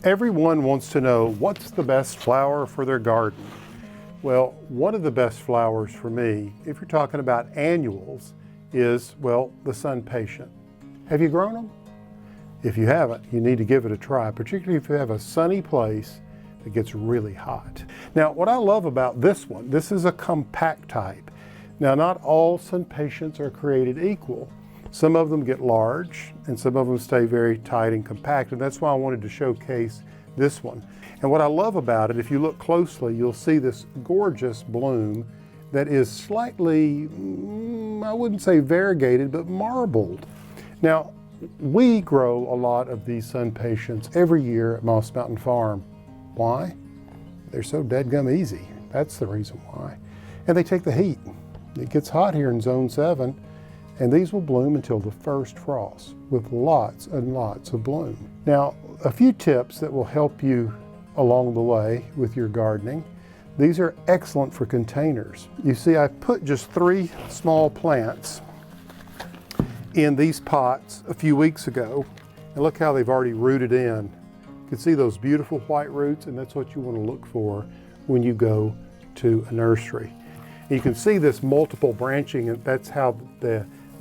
Everyone wants to know what's the best flower for their garden. Well, one of the best flowers for me, if you're talking about annuals, is, well, the SunPatient. Have you grown them? If you haven't, you need to give it a try, particularly if you have a sunny place that gets really hot. Now, what I love about this one, this is a compact type. Now, not all SunPatients are created equal. Some of them get large and some of them stay very tight and compact, and that's why I wanted to showcase this one. And what I love about it, if you look closely, you'll see this gorgeous bloom that is slightly, I wouldn't say variegated, but marbled. Now, we grow a lot of these SunPatients every year at Moss Mountain Farm. Why? They're so dadgum easy. That's the reason why. And they take the heat. It gets hot here in Zone 7, and these will bloom until the first frost with lots and lots of bloom. Now, a few tips that will help you along the way with your gardening. These are excellent for containers. You see, I put just 3 small plants in these pots a few weeks ago, and look how they've already rooted in. You can see those beautiful white roots, and that's what you want to look for when you go to a nursery. You can see this multiple branching, and that's how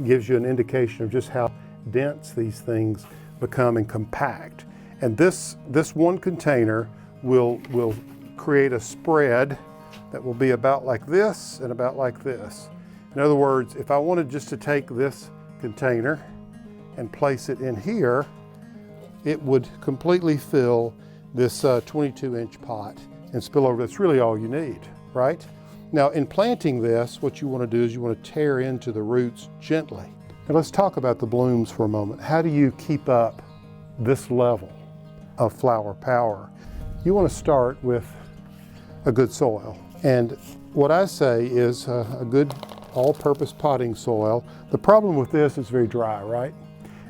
gives you an indication of just how dense these things become and compact. And this one container will create a spread that will be about like this and about like this. In other words, if I wanted just to take this container and place it in here, it would completely fill this 22-inch pot and spill over. That's really all you need, right? Now, in planting this, what you want to do is you want to tear into the roots gently. Now, let's talk about the blooms for a moment. How do you keep up this level of flower power? You want to start with a good soil. And what I say is a good all-purpose potting soil. The problem with this is very dry, right?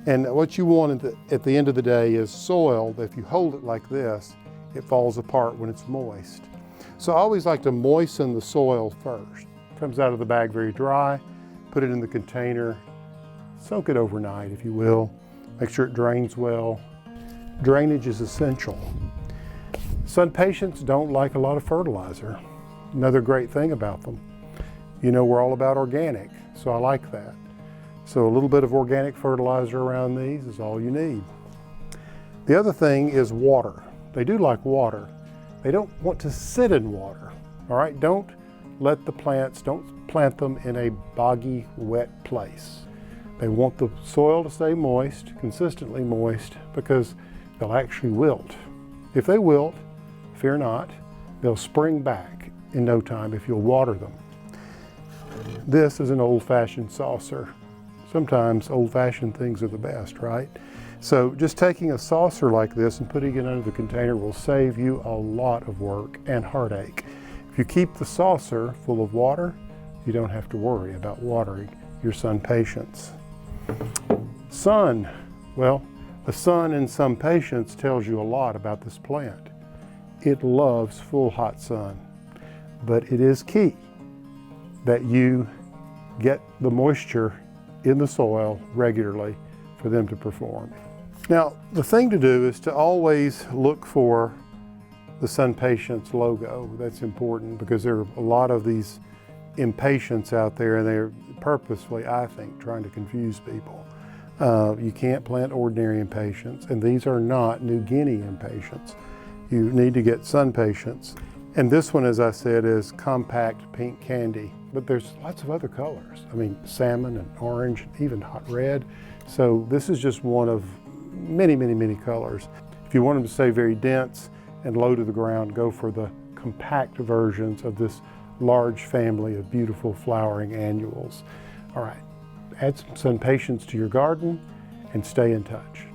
And what you want at the end of the day is soil that if you hold it like this, it falls apart when it's moist. So I always like to moisten the soil first. Comes out of the bag very dry, put it in the container, soak it overnight if you will. Make sure it drains well. Drainage is essential. SunPatients don't like a lot of fertilizer. Another great thing about them. You know, we're all about organic, so I like that. So a little bit of organic fertilizer around these is all you need. The other thing is water. They do like water. They don't want to sit in water, all right? Don't plant them in a boggy, wet place. They want the soil to stay moist, consistently moist, because they'll actually wilt. If they wilt, fear not, they'll spring back in no time if you'll water them. This is an old-fashioned saucer. Sometimes old-fashioned things are the best, right? So just taking a saucer like this and putting it under the container will save you a lot of work and heartache. If you keep the saucer full of water, you don't have to worry about watering your SunPatients. Sun, well, the sun in SunPatients tells you a lot about this plant. It loves full hot sun, but it is key that you get the moisture in the soil regularly for them to perform. Now, the thing to do is to always look for the SunPatients logo. That's important because there are a lot of these impatiens out there, and they're purposefully, I think, trying to confuse people. You can't plant ordinary impatiens, and these are not New Guinea impatiens. You need to get SunPatients. And this one, as I said, is compact pink candy, but there's lots of other colors. I mean, salmon and orange, and even hot red. So this is just one of many, many, many colors. If you want them to stay very dense and low to the ground, go for the compact versions of this large family of beautiful flowering annuals. All right, add some SunPatients to your garden and stay in touch.